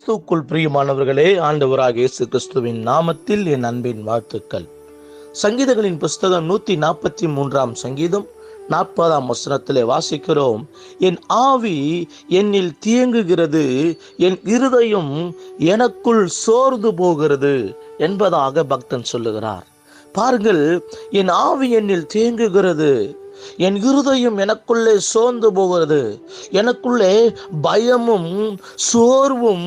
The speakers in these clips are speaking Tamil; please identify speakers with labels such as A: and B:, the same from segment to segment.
A: கிறிஸ்துவுக்குள் பிரியமானவர்களே, ஆண்டவராகிய இயேசு கிறிஸ்துவின் நாமத்தில் என் அன்பின் வாழ்த்துக்கள். சங்கீதங்களின் புஸ்தகம் 143 சங்கீதம் 40 வசனத்திலே வாசிக்கிறோம், என் ஆவி என்னில் தியங்குகிறது, என் இருதயம் எனக்குள் சோர்ந்து போகிறது என்பதாக பக்தன் சொல்லுகிறார். பாருங்கள், என் ஆவி என்னில் தேங்குகிறது, என் இருதயம் எனக்குள்ளே சோர்ந்து போகிறது, எனக்குள்ளே பயமும் சோர்வும்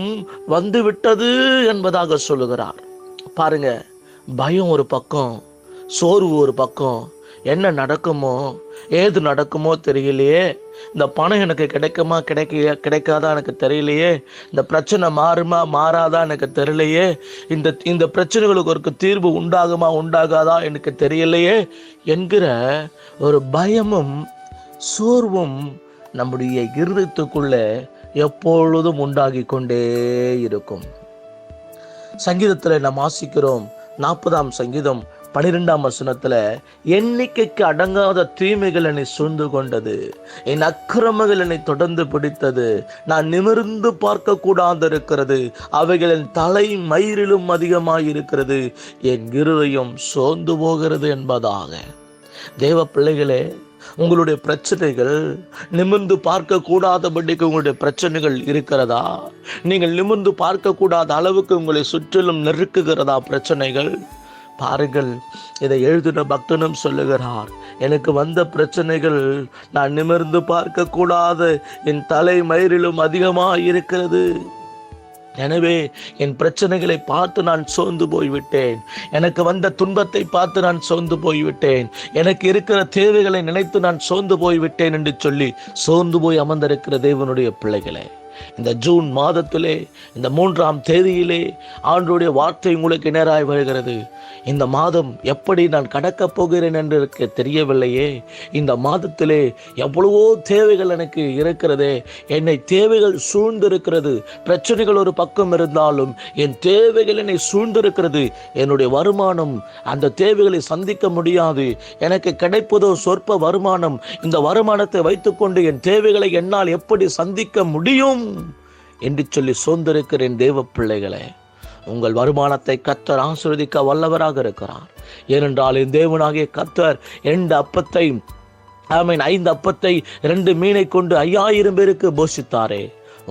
A: வந்துவிட்டது என்பதாக சொல்லுகிறார். பாருங்க, பயம் ஒரு பக்கம், சோர்வு ஒரு பக்கம். என்ன நடக்குமோ ஏது நடக்குமோ தெரியலையே, இந்த பணம் எனக்கு கிடைக்குமா கிடைக்காதா எனக்கு தெரியலையே, இந்த பிரச்சனை மாறுமா மாறாதா எனக்கு தெரியலையே, இந்த பிரச்சனைகளுக்கு ஒரு தீர்வு உண்டாகாதா எனக்கு தெரியலையே என்கிற ஒரு பயமும் சோர்வும் நம்முடைய இருதயத்துக்குள்ள எப்பொழுதும் உண்டாகி கொண்டே இருக்கும். சங்கீதத்தில் நாம் வாசிக்கிறோம், 40 சங்கீதம் 12 வசனத்துல, எண்ணிக்கைக்கு அடங்காத தீமைகள் என்னை சூழ்ந்து கொண்டது, என் அக்கிரமங்கள் என்னை தொடர்ந்து பிடித்தது, நான் நிமிர்ந்து பார்க்க கூடாது இருக்கிறது, அவைகளின் தலை மயிரிலும் அதிகமாய் இருக்கிறது, என் இருதயம் சோர்ந்து போகிறது என்பதாக. தேவ பிள்ளைகளே, உங்களுடைய பிரச்சனைகள் நிமிர்ந்து பார்க்க கூடாதபடிக்கு உங்களுடைய பிரச்சனைகள் இருக்கிறதா? நீங்கள் நிமிர்ந்து பார்க்க கூடாத அளவுக்கு உங்களை சுற்றிலும் நெருக்குகிறதா பிரச்சனைகள்? பாருங்கள், இதை எழுதின பக்தனும் சொல்லுகிறார், எனக்கு வந்த பிரச்சனைகள் நான் நிமிர்ந்து பார்க்க கூடாத என் தலை மயிரிலும் அதிகமாக இருக்கிறது. எனவே என் பிரச்சனைகளை பார்த்து நான் சோர்ந்து போய்விட்டேன், எனக்கு வந்த துன்பத்தை பார்த்து நான் சோர்ந்து போய்விட்டேன், எனக்கு இருக்கிற தேவைகளை நினைத்து நான் சோர்ந்து போய்விட்டேன் என்று சொல்லி சோர்ந்து போய் அமர்ந்திருக்கிற தேவனுடைய பிள்ளைகளே, இந்த ஜூன் மாதத்திலே இந்த 3ஆம் தேதியிலே ஆண்டவருடைய வார்த்தை உங்களுக்கு நேராய் வருகிறது. இந்த மாதம் எப்படி நான் கடக்கப் போகிறேன் என்று எனக்கு தெரியவில்லையே, இந்த மாதத்திலே எவ்வளவோ தேவைகள் எனக்கு இருக்கிறதே, என்னை தேவைகள் சூழ்ந்திருக்கிறது, பிரச்சனைகள் ஒரு பக்கம் இருந்தாலும் என் தேவைகள் என்னை சூழ்ந்திருக்கிறது, என்னுடைய வருமானம் அந்த தேவைகளை சந்திக்க முடியாது, எனக்கு கிடைப்பதோ சொற்ப வருமானம், இந்த வருமானத்தை வைத்துக்கொண்டு என் தேவைகளை என்னால் எப்படி சந்திக்க முடியும் என்று சொல்லி சோர்ந்திருக்கிறேன். தேவ பிள்ளைகளே, உங்கள் வருமானத்தை கர்த்தர் ஆசீர்வதிக்க வல்லவராக இருக்கிறார். ஏனென்றால் என் தேவனாகிய கர்த்தர் 5 அப்பத்தை 2 மீனை கொண்டு 5000 பேருக்கு போஷித்தாரே.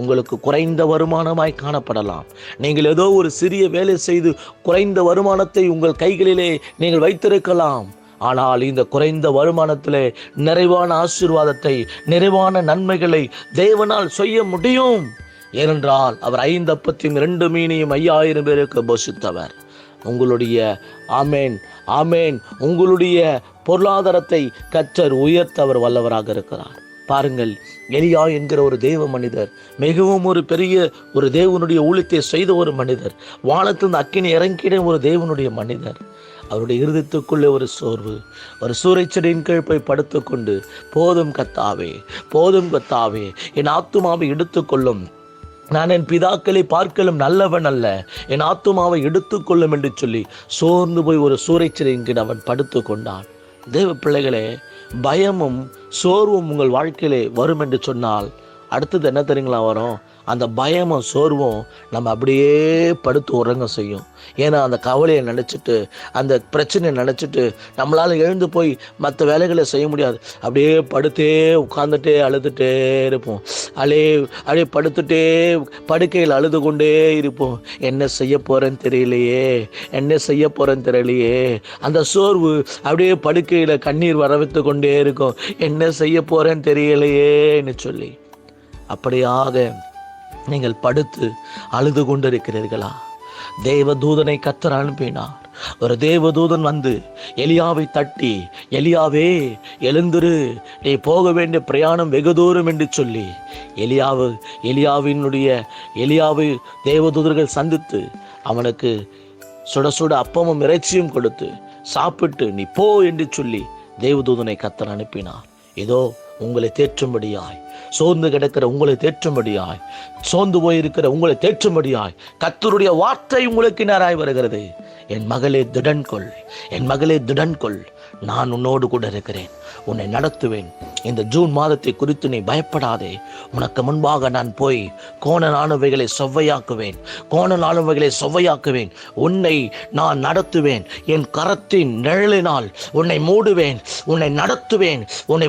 A: உங்களுக்கு குறைந்த வருமானமாய் காணப்படலாம், நீங்கள் ஏதோ ஒரு சிறிய வேலை செய்து குறைந்த வருமானத்தை உங்கள் கைகளிலே நீங்கள் வைத்திருக்கலாம். ஆனால் இந்த குறைந்த வருமானத்திலே நிறைவான ஆசீர்வாதத்தை, நிறைவான நன்மைகளை தேவனால் செய்ய முடியும். ஏனென்றால் அவர் 5 அப்பத்தையும் 2 மீனையும் 5000 பேருக்கு போஷித்தவர். உங்களுடைய ஆமேன் உங்களுடைய பொருளாதாரத்தை கர்த்தர் உயர்த்தவர் வல்லவராக இருக்கிறார். பாருங்கள், எலியா என்கிற ஒரு தேவ மனிதர், மிகவும் ஒரு பெரிய ஒரு தேவனுடைய ஊழியத்தை செய்த ஒரு மனிதர், வானத்திலிருந்து அக்கினி இறங்கின ஒரு தேவனுடைய மனிதர், அவருடைய இருதயத்துக்குள்ளே ஒரு சோர்வு, ஒரு சூறைச்செடியின் கீழ் போய் படுத்துக்கொண்டு, போதும் கத்தாவே என் ஆத்துமாவை எடுத்துக்கொள்ளும், நான் என் பிதாக்களை பார்க்கலும் நல்லவன் அல்ல, என் ஆத்துமாவை எடுத்துக்கொள்ளும் என்று சொல்லி சோர்ந்து போய் ஒரு சூறைச்செடியின் கீழ் அவன் படுத்து கொண்டான். தேவ பிள்ளைகளே, பயமும் சோர்வும் உங்கள் வாழ்க்கையிலே வரும் என்று சொன்னால் அடுத்தது என்ன தெரியுங்களா வரும்? அந்த பயமும் சோர்வும் நம்ம அப்படியே படுத்து உறங்க செய்யும். ஏன்னா அந்த கவலையை நினச்சிட்டு, அந்த பிரச்சனையை நினச்சிட்டு நம்மளால் எழுந்து போய் மற்ற வேலைகளை செய்ய முடியாது. அப்படியே படுத்தே உட்கார்ந்துட்டே அழுதுகிட்டே இருப்போம், அப்படியே படுத்துட்டே படுக்கையில் அழுது கொண்டே இருப்போம். என்ன செய்ய போகிறேன்னு தெரியலையே, அந்த சோர்வு அப்படியே படுக்கையில் கண்ணீர் வர வைத்து கொண்டே இருக்கும், என்ன செய்ய போகிறேன்னு தெரியலையேன்னு சொல்லி. அப்படியாக நீங்கள் படுத்து அழுது கொண்டிருக்கிறீர்களா? தேவதூதனை கர்த்தர் அனுப்பினார். ஒரு தேவதூதன் வந்து எலியாவை தட்டி, எலியாவே எழுந்திரு, நீ போக வேண்டிய பிரயாணம் வெகு தூரம் என்று சொல்லி எலியாவை தேவதூதர்கள் சந்தித்து அவனுக்கு சுட சுட அப்பமும் இறைச்சியும் கொடுத்து, சாப்பிட்டு நீ போ என்று சொல்லி தேவதூதனை கர்த்தர் அனுப்பினார். இதோ உங்களை தேற்றும்படியாய், சோர்ந்து கிடக்கிற உங்களை தேற்றும்படியாய், சோர்ந்து போயிருக்கிற உங்களை தேற்றும்படியாய் கர்த்தருடைய வார்த்தை உங்களுக்கு நேராய் வருகிறது. என் மகளே திடன் கொள், நான் உன்னோடு கூட இருக்கிறேன், உன்னை நடத்துவேன். இந்த ஜூன் மாதத்தை குறித்து நீ பயப்படாதே. உனக்கு முன்பாக நான் போய் கோணலானவைகளை செவ்வையாக்குவேன். உன்னை நான் நடத்துவேன். என் கரத்தின் நிழலினால் உன்னை மூடுவேன், உன்னை நடத்துவேன், உன்னை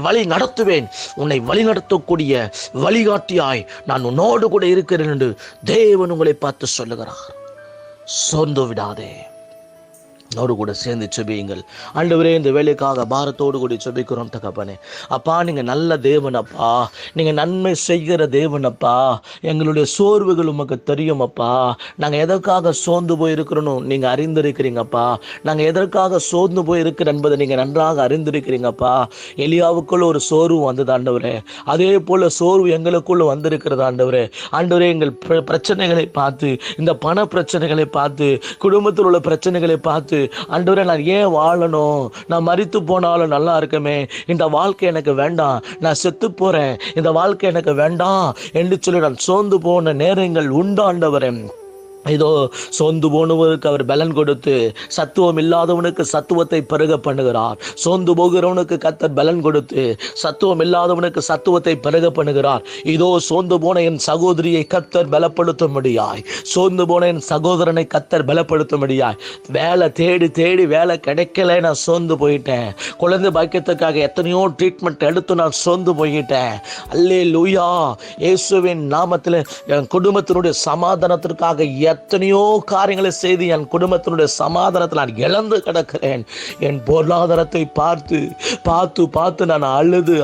A: வழி நடத்தக்கூடிய வழிகாட்டியாய் நான் உன்னோடு கூட இருக்கிறேன் என்று தேவன் உங்களை பார்த்து சொல்லுகிறார். சோர்ந்து விடாதே. என்னோடு கூட சேர்ந்து செபியுங்கள். ஆண்டவரே, இந்த வேலைக்காக பாரத்தோடு கூட செபிக்கிறோம் தகப்பனே. அப்பா, நீங்கள் நல்ல தேவனப்பா, நீங்கள் நன்மை செய்கிற தேவனப்பா. எங்களுடைய சோர்வுகள் உமக்கு தெரியும் அப்பா. நாங்கள் எதற்காக சோர்ந்து போயிருக்கிறோன்னு நீங்கள் அறிந்திருக்கிறீங்கப்பா. நாங்கள் எதற்காக சோர்ந்து போயிருக்கிறோம் என்பதை நீங்கள் நன்றாக அறிந்திருக்கிறீங்கப்பா. எலியாவுக்குள்ள ஒரு சோர்வு வந்தது ஆண்டவரே, அதே போல சோர்வு எங்களுக்குள்ள வந்திருக்கிறது ஆண்டவரே. ஆண்டவரே, எங்கள் பிரச்சனைகளை பார்த்து, இந்த பண பிரச்சனைகளை பார்த்து, குடும்பத்தில் உள்ள பிரச்சனைகளை பார்த்து, ஆண்டவரே, நான் ஏன் வாழணும்? நான் மரித்து போனாலும் நல்லா இருக்குமே, இந்த வாழ்க்கை எனக்கு வேண்டாம், நான் செத்து போறேன், இந்த வாழ்க்கை எனக்கு வேண்டாம் என்று சொல்லி நான் சோர்ந்து போன நேரங்கள் உண்டு ஆண்டவரே. இதோ சோர்ந்து போனவனுக்கு அவர் பலன் கொடுத்து சத்துவம் இல்லாதவனுக்கு சத்துவத்தை பெருக பண்ணுகிறார். சோர்ந்து போகிறவனுக்கு கர்த்தர் பலன் கொடுத்து சத்துவம் இல்லாதவனுக்கு சத்துவத்தை பெருக பண்ணுகிறார். இதோ சோர்ந்து போன என் சகோதரியை கர்த்தர் பலப்படுத்தும்படியாய், சோர்ந்து போன என் சகோதரனை கர்த்தர் பலப்படுத்தும்படியாய், வேலை தேடி தேடி வேலை கிடைக்கல, நான் சோர்ந்து போயிட்டேன். குழந்தை பாக்கியத்துக்காக எத்தனையோ ட்ரீட்மெண்ட் எடுத்து நான் சோர்ந்து போயிட்டேன். அல்லேலூயா. இயேசுவின் நாமத்தில் என் குடும்பத்தினுடைய சமாதானத்திற்காக எத்தனையோ காரியங்களை செய்து என் குடும்பத்தினுடைய சமாதானத்தில் நான் இழந்து கிடக்கிறேன். என் பொருளாதாரத்தை பார்த்து பார்த்து பார்த்து நான் அழுது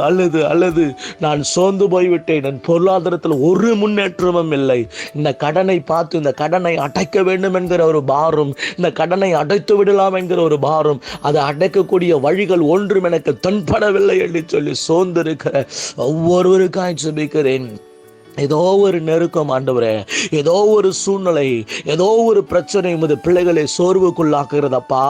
A: நான் சோர்ந்து போய்விட்டேன். என் பொருளாதாரத்தில் ஒரு முன்னேற்றமும் இல்லை. இந்த கடனை பார்த்து இந்த கடனை அடைக்க வேண்டும் என்கிற ஒரு பாரம், இந்த கடனை அடைத்து விடலாம் என்கிற ஒரு பாரம், அதை அடைக்கக்கூடிய வழிகள் ஒன்றும் எனக்கு தென்படவில்லை என்று சொல்லி சோர்ந்து இருக்கிற ஒவ்வொருவருக்காய் ஜெபிக்கிறேன். ஏதோ ஒரு நெருக்கம் ஆண்டவரே, ஏதோ ஒரு சூழ்நிலை, ஏதோ ஒரு பிரச்சனை உமது பிள்ளைகளை சோர்வுக்குள்ளாக்குறதப்பா.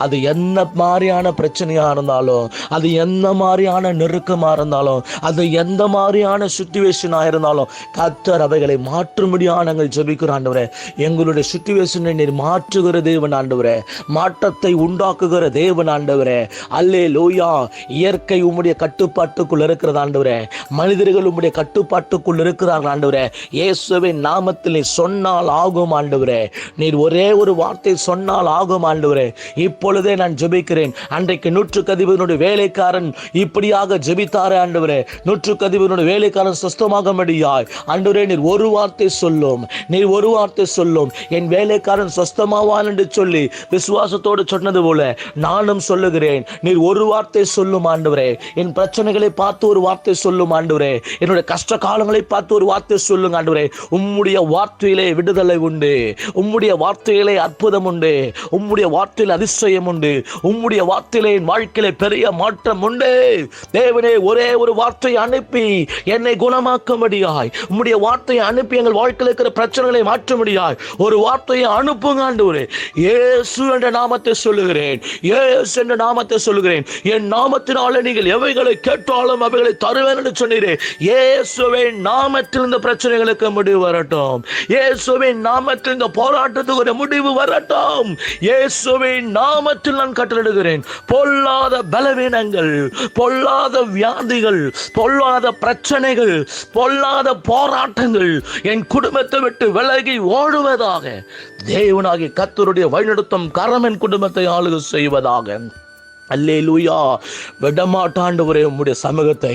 A: அது என்ன மாதிரியான பிரச்சனையா இருந்தாலும், அது எந்த மாதிரியான நெருக்கமா இருந்தாலும், அது எந்த மாதிரியான சிச்சுவேஷனா இருந்தாலும் கர்த்தர் அவைகளை மாற்றும்படியாக நாங்கள் ஜெபிக்கிறோம் ஆண்டவரே. எங்களுடைய சிச்சுவேஷனை நீர் மாற்றுகிற தேவன் ஆண்டவரே, மாற்றத்தை உண்டாக்குகிற தேவன் ஆண்டவரே. அல்லேலூயா. இயற்கை உம்முடைய கட்டுப்பாட்டுக்குள் இருக்கிறது ஆண்டவரே, மனிதர்கள் உம்முடைய கட்டுப்பாட்டுக்குள் இருக்கிற ஆண்டவரே. இயேசுவின் நாமத்தில் நீ சொன்னால் ஆகும் ஆண்டவரே. நீர் ஒரே ஒரு வார்த்தை சொன்னால் ஆகும் ஆண்டவரே. இப்பொழுதே நான் ஜெபிக்கிறேன். அன்றைக்கு 100 வேலைக்காரன் இப்படியாக ஜெபித்தாரே ஆண்டவரே. 100 வேலைக்காரன் சொஸ்தமாகும்படியாய் ஆண்டவரே நீர் ஒரு வார்த்தை சொல்லும், நீர் ஒரு வார்த்தை சொல்லும், என் வேலைக்காரன் சொஸ்தமாவான் என்று சொல்லி விசுவாசத்தோடு சொன்னது போல நானும் சொல்லுகிறேன். நீர் ஒரு வார்த்தை சொல்லும் ஆண்டவரே. என் பிரச்சனைகளை பார்த்து ஒரு வார்த்தை சொல்லும் ஆண்டவரே. என்னுடைய கஷ்ட காலங்களை பார்த்து ஒரு வார்த்தை சொல்லுங்க ஆண்டவரே. உம்முடைய வார்த்தையிலே விடுதலை உண்டு, உம்முடைய வார்த்தையிலே அற்புதம் உண்டு, உம்முடைய வார்த்தையிலே அதிசயம் உண்டு, உம்முடைய வார்த்தையிலே என் வாழ்க்கையிலே பெரிய மாற்றம் உண்டு. தேவனே, ஒரே ஒரு வார்த்தையை அனுப்பி என்னை குணமாக்கும்படியாய், உம்முடைய வார்த்தையை அனுப்பி எங்கள் வாழ்க்கையில் இருக்கிற பிரச்சனைகளை மாற்றும்படியாய் ஒரு வார்த்தையை அனுப்புங்க ஆண்டவரே. இயேசு என்ற நாமத்தை சொல்லுகிறேன், இயேசு என்ற நாமத்தை சொல்லுகிறேன். என் நாமத்தினாலே நீங்கள் எவைகளை கேட்டாலும் அவைகளை தருவேன் என்று சொன்னீரே. இயேசுவின் நாமத்தில் இந்த பிரச்சனைகளுக்கு முடிவு வரட்டும். இயேசுவின் நாமத்தில் இந்த போராட்டத்துக்கு ஒரு முடிவு வரட்டும். இயேசுவின் நாமத்தில் நான் கட்டளையிடுகிறேன். பொல்லாத பலவீனங்கள், பொல்லாத வியாதிகள், பொல்லாத பிரச்சனைகள், பொல்லாத போராட்டங்கள் என் குடும்பத்தை விட்டு விலகி ஓடுவதாக. தேவனாகிய கர்த்தருடைய வழிநடத்தும் கரம் என் குடும்பத்தை ஆளுகை செய்வதாக. அல்லேலூயா. விடமாட்டோம் ஆண்டவரே உம்முடைய சமூகத்தை,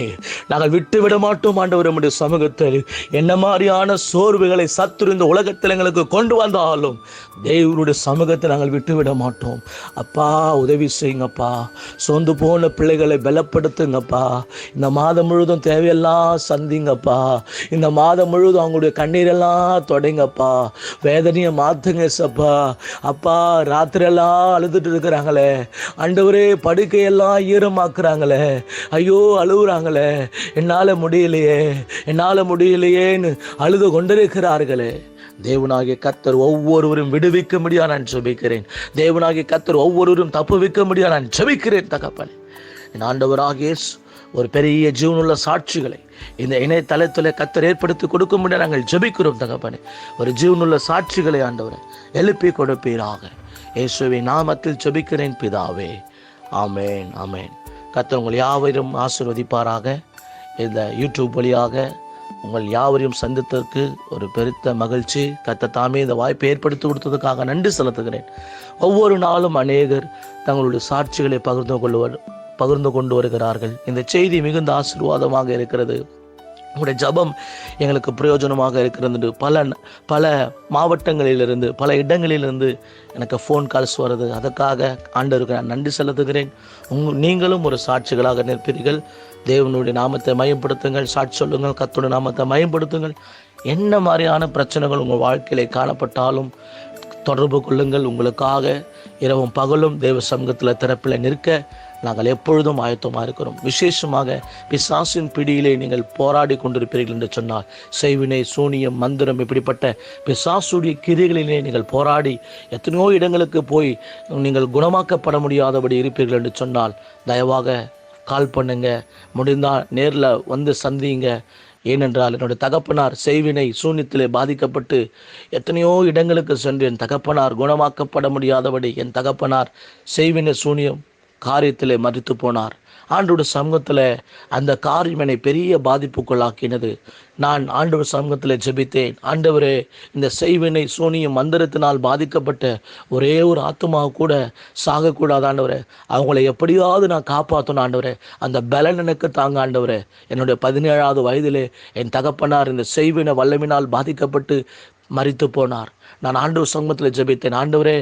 A: நாங்கள் விட்டு விட மாட்டோம் ஆண்டவரே உம்முடைய சமூகத்தை. என்ன மாதிரியான சோர்வுகளை சத்துரு இந்த உலகத்தில் எங்களுக்கு கொண்டு வந்தாலும் தேவனுடைய சமூகத்தை நாங்கள் விட்டு விட மாட்டோம். அப்பா, உதவி செய்யுங்கப்பா. சோர்ந்து போன பிள்ளைகளை பலப்படுத்துங்கப்பா. இந்த மாதம் முழுதும் தேவையெல்லாம் சந்திங்கப்பா. இந்த மாதம் முழுதும் அவங்களுடைய கண்ணீரெல்லாம் தொடங்கப்பா. வேதனையை மாற்றுங்க சப்பா. அப்பா, ராத்திரியெல்லாம் அழுதுட்டு இருக்கிறாங்களே ஆண்டவரே, படுக்கையெல்லாம் ஈரமாக்குறாங்களே, ஐயோ அழுகுறாங்களே, என்னால் முடியலையேன்னு அழுது கொண்டிருக்கிறார்களே. தேவனாகிய கர்த்தர் ஒவ்வொருவரும் விடுவிக்க முடியா நான் ஜெபிக்கிறேன். தேவனாகிய கர்த்தர் ஒவ்வொருவரும் தப்புவிக்க முடியா நான் ஜெபிக்கிறேன் தகப்பனே. என் ஆண்டவராகிய ஒரு பெரிய ஜீவனுள்ள சாட்சிகளை இந்த இணையதளத்தில் கர்த்தர் ஏற்படுத்தி கொடுக்க முடியாது நாங்கள் ஜெபிக்கிறோம் தகப்பனே. ஒரு ஜீவனுள்ள சாட்சிகளை ஆண்டவரை எழுப்பி கொடுப்பீராக. இயேசுவின் நாமத்தில் ஜெபிக்கிறேன் பிதாவே, ஆமேன், ஆமேன். கர்த்தர் உங்கள் யாவரையும் ஆசீர்வதிப்பாராக. இந்த யூடியூப் வழியாக உங்கள் யாவரையும் சந்தித்ததற்கு ஒரு பெருத்த மகிழ்ச்சி. கர்த்தர் தாமே இந்த வாய்ப்பை ஏற்படுத்தி கொடுத்ததுக்காக நன்றி செலுத்துகிறேன். ஒவ்வொரு நாளும் அநேகர் தங்களுடைய சாட்சிகளை பகிர்ந்து கொண்டு வருகிறார்கள். இந்த செய்தி மிகுந்த ஆசீர்வாதமாக இருக்கிறது. உங்களுடைய ஜபம் எங்களுக்கு பிரயோஜனமாக இருக்கிறது. பல மாவட்டங்களிலிருந்து, பல இடங்களிலிருந்து எனக்கு ஃபோன் கால்ஸ் வருது. அதற்காக ஆண்டவருக்கு நான் நன்றி செலுத்துகிறேன். நீங்களும் ஒரு சாட்சிகளாக நிற்பீர்கள். தேவனுடைய நாமத்தை மயப்படுத்துங்கள், சாட்சி சொல்லுங்கள், கர்த்தருடைய நாமத்தை மயப்படுத்துங்கள். என்ன மாதிரியான பிரச்சனைகள் உங்கள் வாழ்க்கையிலே காணப்பட்டாலும் தொடர்பு கொள்ளுங்கள். உங்களுக்காக இரவும் பகலும் தேவ சமூகத்தில் திறப்பில் நிற்க நாங்கள் எப்பொழுதும் ஆயத்தமாக இருக்கிறோம். விசேஷமாக பிசாசின் பிடியிலே நீங்கள் போராடி கொண்டிருப்பீர்கள் என்று சொன்னால், செய்வினை, சூனியம், மந்திரம், இப்படிப்பட்ட பிசாசுடைய கிரிகளிலே நீங்கள் போராடி எத்தனையோ இடங்களுக்கு போய் நீங்கள் குணமாக்கப்பட முடியாதபடி இருப்பீர்கள் என்று சொன்னால், தயவாக கால் பண்ணுங்க. முடிந்தால் நேரில் வந்து சந்திங்க. ஏனென்றால் என்னுடைய தகப்பனார் செய்வினை சூன்யத்திலே பாதிக்கப்பட்டு எத்தனையோ இடங்களுக்கு சென்று என் தகப்பனார் குணமாக்கப்பட முடியாதபடி என் தகப்பனார் செய்வினை சூன்யம் காரியத்திலே மரித்து போனார். ஆண்டோட சமூகத்தில் அந்த காரியம் என்னை பெரிய பாதிப்புக்குள்ளாக்கினது. நான் ஆண்டவர் சமூகத்தில் ஜெபித்தேன். ஆண்டவரே, இந்த செய்வினை சூனியம் மந்திரத்தினால் பாதிக்கப்பட்ட ஒரே ஒரு ஆத்மாவை கூட சாகக்கூடாது ஆண்டவரே. அவங்கள எப்படியாவது நான் காப்பாற்றணும் ஆண்டவரே. அந்த பலன் எனக்கு தாங்க ஆண்டவரே. என்னுடைய 17வது வயதிலே என் தகப்பனார் இந்த செய்வினை வல்லமினால் பாதிக்கப்பட்டு மரித்து போனார். நான் ஆண்டவர் சமூகத்தில் ஜெபித்தேன். ஆண்டவரே,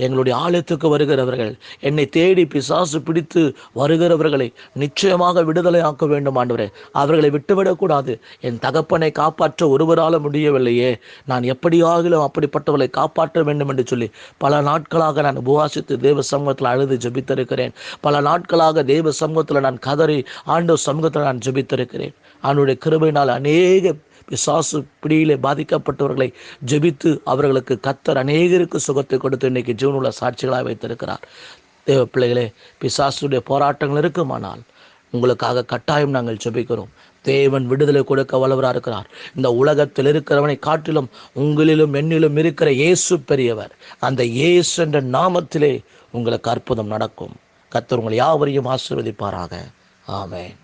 A: எங்களுடைய ஆலயத்துக்கு வருகிறவர்கள், என்னை தேடி பிசாசு பிடித்து வருகிறவர்களை நிச்சயமாக விடுதலை ஆக்க வேண்டும் ஆண்டவரே. அவர்களை விட்டுவிடக்கூடாது. என் தகப்பனை காப்பாற்ற ஒருவரால் முடியவில்லையே, நான் எப்படியாகிலும் அப்படிப்பட்டவர்களை காப்பாற்ற வேண்டும் என்று சொல்லி பல நாட்களாக நான் உபவாசித்து தேவ சமூகத்தில் அழுது ஜெபித்திருக்கிறேன். பல நாட்களாக தேவ சமூகத்தில் நான் கதறி ஆண்டவர் சமூகத்தில் நான் ஜெபித்திருக்கிறேன். அவனுடைய கிருபையினால் அநேக பிசாசு பிடியிலே பாதிக்கப்பட்டவர்களை ஜெபித்து அவர்களுக்கு கர்த்தர் அநேகருக்கு சுகத்தை கொடுத்து இன்னைக்கு ஜீவனுள்ள சாட்சிகளாக வைத்திருக்கிறார். தேவ பிள்ளைகளே, பிசாசுடைய போராட்டங்கள் இருக்குமானால் உங்களுக்காக கட்டாயம் நாங்கள் ஜெபிக்கிறோம். தேவன் விடுதலை கொடுக்க வல்லவராக இருக்கிறார். இந்த உலகத்தில் இருக்கிறவனை காட்டிலும் உங்களிலும் என்னிலும் இருக்கிற இயேசு பெரியவர். அந்த இயேசு என்ற நாமத்திலே உங்களுக்கு அற்புதம் நடக்கும். கர்த்தர் உங்களை யாவரையும் ஆசீர்வதிப்பாராக. ஆமென்.